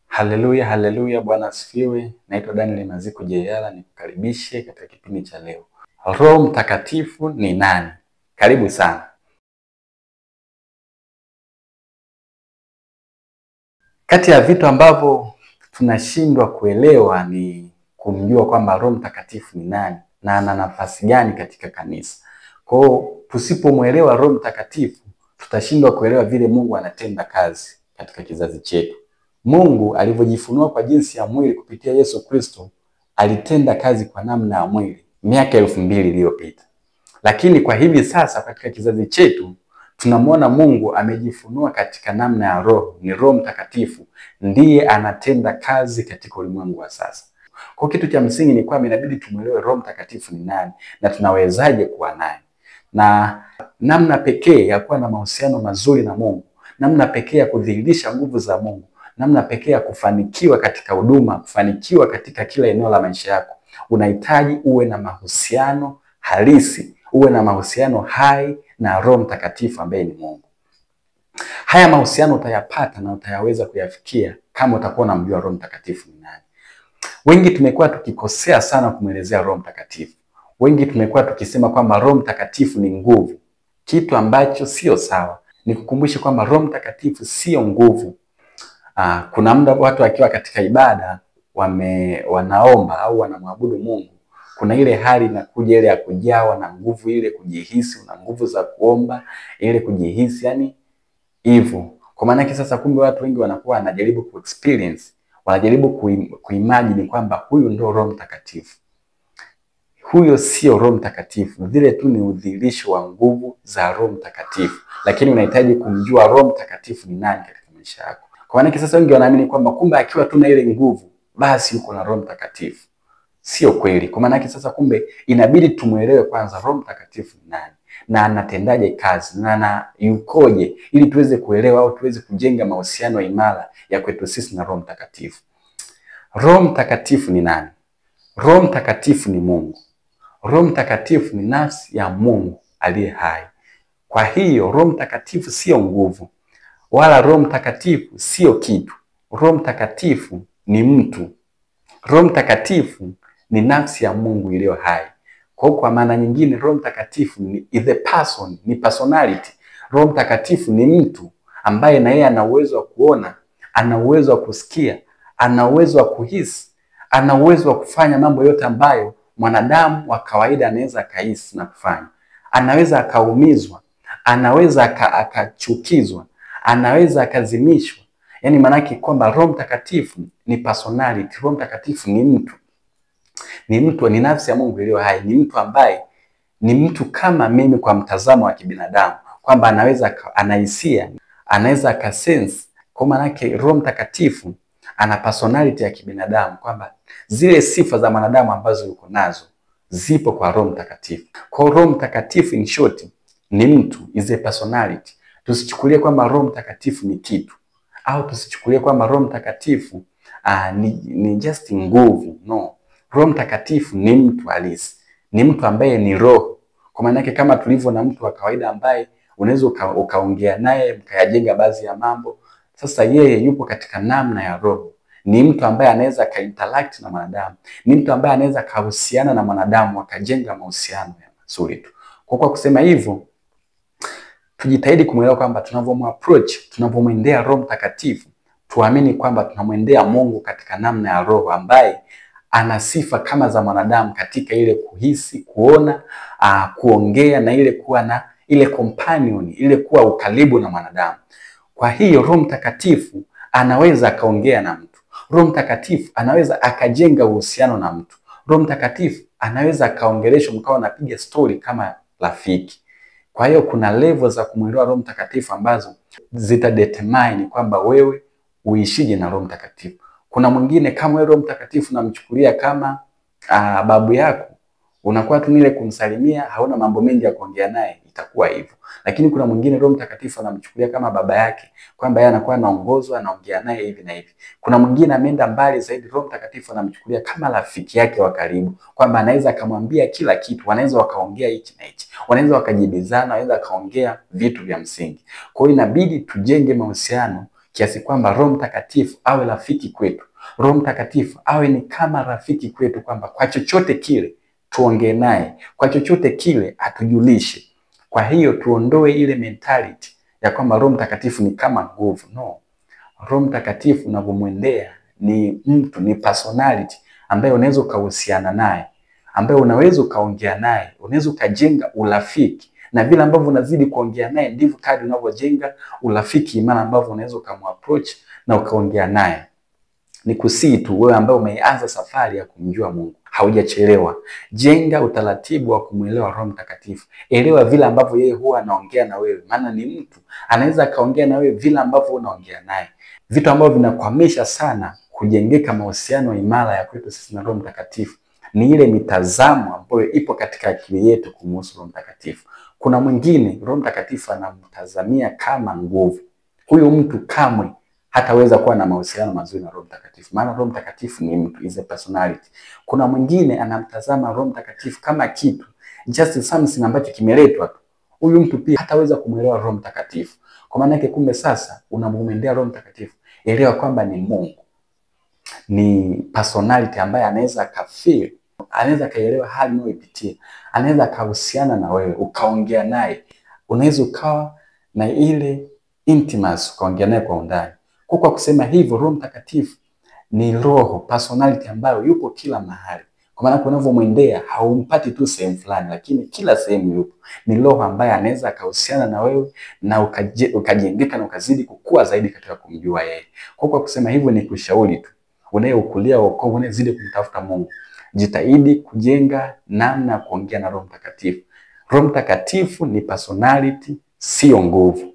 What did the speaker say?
Haleluya, haleluya, Bwana asifiwe. Naitwa Daniel Maziko Jeyala, nikukaribishe katika kipindi cha leo. Roho Mtakatifu ni nani? Karibu sana. Kati ya vitu ambavyo tunashindwa kuelewa ni kumjua kwamba Roho Mtakatifu ni nani na ana nafasi gani katika kanisa. Kwa hiyo tusipomwelewa Roho Mtakatifu, tutashindwa kuelewa vile Mungu anatenda kazi katika kizazi chetu. Mungu alivyojifunua kwa jinsi ya mwili kupitia Yesu Kristo, alitenda kazi kwa namna ya mwili miaka 2000 iliyopita. Lakini kwa hivi sasa katika kizazi chetu tunamwona Mungu amejifunua katika namna ya Roho. Ni Roho Mtakatifu ndiye anatenda kazi katika ulimwengu wa sasa. Kwa kitu cha msingi ni kwamba inabidi tumuelewe Roho Mtakatifu ni nani na tunawezaje kuwa naye. Na namna pekee ya kuwa na mahusiano mazuri na Mungu, namna pekee ya kudhihirisha nguvu za Mungu, namna pekee ya kufanikiwa katika huduma, kufanikiwa katika kila eneo la maisha yako, unahitaji uwe na mahusiano halisi, uwe na mahusiano hai na Roho Mtakatifu ambaye ni Mungu. Haya mahusiano utayapata na utayaweza kuyafikia kama utakuwa unamjua Roho Mtakatifu ni nani. Wengi tumekuwa tukikosea sana kumwelezea Roho Mtakatifu. Wengi tumekuwa tukisema kwamba Roho Mtakatifu ni nguvu, kitu ambacho sio sawa. Nikukumbushe kwamba Roho Mtakatifu sio nguvu. Kuna muda watu wakiwa katika ibada wanaomba au wanamwabudu Mungu, kuna ile hali inakuja ile ya kujawa na nguvu, ile kujihisi una nguvu za kuomba, ile kujihisi yani hivyo. Kwa maana sasa kumbe watu wengi wanakuwa wanajaribu kuexperience, wanajaribu kuimagine kwamba huyu ndio Roho Mtakatifu. Huyo sio Roho Mtakatifu, vile tu ni udhihirisho wa nguvu za Roho Mtakatifu, lakini unahitaji kumjua Roho Mtakatifu ni nani katika maisha yako. Kwa maana sasa wengi wanaamini kwamba kumbe akiwa tu na ile nguvu basi yuko na Roho Mtakatifu. Sio kweli. Kwa maana sasa kumbe inabidi tumuelewe kwanza Roho Mtakatifu ni nani na anatendaje kazi na yukoje, ili tuweze kuelewa au tuweze kujenga mahusiano imara ya kwetu sisi na Roho Mtakatifu. Roho Mtakatifu ni nani? Roho Mtakatifu ni Mungu. Roho Mtakatifu ni nafsi ya Mungu aliye hai. Kwa hiyo Roho Mtakatifu sio nguvu, wala Roho Mtakatifu sio kitu. Roho Mtakatifu ni mtu. Roho Mtakatifu ni nafsi ya Mungu iliyo hai. Kwa maana nyingine Roho Mtakatifu ni the person, ni personality. Roho Mtakatifu ni mtu ambaye na yeye ana uwezo wa kuona, ana uwezo wa kusikia, ana uwezo wa kuhisi, ana uwezo wa kufanya mambo yote ambayo mwanadamu wa kawaida anaweza akahisi na kufanya. Anaweza akaumizwa, anaweza akachukizwa, anaweza akazimishwa. Yaani maana kwamba Roho Mtakatifu ni personality. Roho Mtakatifu ni mtu. Ni mtu, ni nafsi ya Mungu iliyo hai. Ni mtu ambaye ni mtu kama mimi kwa mtazamo wa kibinadamu, kwamba anaweza anahisia, anaweza akasense. Kwa maana Roho Mtakatifu ana personality ya kibinadamu, kwamba zile sifa za mwanadamu ambazo yuko nazo zipo kwa Roho Mtakatifu. Kwa Roho Mtakatifu in short ni mtu, is a personality. Tusichukulie kwamba Roho Mtakatifu ni kitu, au tusichukulie kwamba Roho Mtakatifu ni just nguvu. No. Roho Mtakatifu ni mtu halisi. Ni mtu ambaye ni roho. Kwa maana yake kama tulivyo na mtu wa kawaida ambaye unaweza ukaongea naye mkayajenga baadhi ya mambo, sasa yeye yupo katika namna ya roho. Ni mtu ambaye anaweza kainteract na mwanadamu. Ni mtu ambaye anaweza kahusiana na mwanadamu akajenga mahusiano mazuri tu. Kwa kusema hivyo, tujitahidi kumwelewa kwamba tunavyoapproach, tunavyomwendea Roho Mtakatifu, tuamini kwamba tunamwendea Mungu katika namna ya roho ambaye ana sifa kama za mwanadamu katika ile kuhisi, kuona, kuongea na ile kuwa na ile companion, ile kuwa ukaribu na mwanadamu. Kwa hiyo Roho Mtakatifu anaweza akaongea na mtu. Roho Mtakatifu anaweza akajenga uhusiano na mtu. Roho Mtakatifu anaweza akaongeleshwa mkao napiga story kama rafiki. Kwa hiyo kuna level za kumwelewa Roho Mtakatifu ambazo zitadetermine kwamba wewe uishije na Roho Mtakatifu. Kuna mwingine kama wewe Roho Mtakatifu namchukulia kama babu yako, unakuwa tu nile kumsalimia, hauna mambo mengi ya kuongea naye, itakuwa hivyo. Lakini kuna mwingine Roho Mtakatifu anamchukulia kama baba yake, kwamba yeye anakuwa anaongozwa, anaongea naye hivi na hivi. Kuna mwingine ameenda mbali zaidi, Roho Mtakatifu anamchukulia kama rafiki yake wa karibu, kwamba anaweza akamwambia kila kitu, wanaweza wakaongea hichi na hichi, wanaweza wakajibizana, wanaweza kaongea vitu vya msingi. Kwa hiyo inabidi tujenge mahusiano kiasi kwamba Roho Mtakatifu awe rafiki kwetu. Roho Mtakatifu awe ni kama rafiki kwetu, kwamba kwa chochote kile tuongee naye, kwa chochote kile atujulishe. Kwa hiyo tuondoe ile mentality ya kwamba Roho Mtakatifu ni kama nguvu. No. Roho Mtakatifu unavyomwendea ni mtu, ni personality ambaye unaweza ukahusiana naye, ambaye unaweza ukaongea naye, unaweza ukajenga urafiki, na vile ambavyo unazidi kuongea naye ndivyo kadri unavyojenga urafiki imara, ambavyo unaweza ukamapproach na ukaongea naye. Ni kusii tu wewe ambaye umeanza safari ya kumjua Mungu, haujachelewa. Jenga utaratibu wa kumuelewa Roho Mtakatifu. Elewa vile ambavyo yeye huwa anaongea na wewe, maana ni mtu, anaweza akaongea na wewe vile ambavyo unaongea naye. Vitu ambavyo vinakwamisha sana kujengeka mahusiano imara ya kwetu sisi na Roho Mtakatifu ni ile mitazamo ambayo ipo katika akili yetu kumhusu Roho Mtakatifu. Kuna mwingine Roho Mtakatifu anamtazamia kama nguvu. Huyu mtu kamwe hataweza kuwa na mahusiano mazuri na Roho Mtakatifu, maana Roho Mtakatifu ni mtu, is a personality. Kuna mwingine anamtazama Roho Mtakatifu kama kitu, just something ambacho kimeletwa tu. Huyu mtu pia hataweza kumuelewa Roho Mtakatifu. Kwa maana yake, kumbe sasa unamwendea Roho Mtakatifu, elewa kwamba ni Mungu, ni personality ambaye anaweza akafeel, anaweza akaelewa hali unayoipitia, anaweza akahusiana na wewe, ukaongea naye, unaweza ukawa na ile intimacy, ukaongea naye kwa undani. Kwa kusema hivyo, Roho Mtakatifu ni roho, personality ambayo yupo kila mahali. Kwa maana unavyomwendea haumpati tu sehemu fulani, lakini kila sehemu yupo. Ni roho ambaye anaweza akahusiana na wewe na ukajengeka na ukazidi kukua zaidi katika kumjua yeye. Kwa kusema hivyo, ni kushauri tu unayeukulia wokovu, unayezidi kumtafuta Mungu, jitahidi kujenga namna ya kuongea na Roho Mtakatifu. Roho Mtakatifu ni personality, sio nguvu.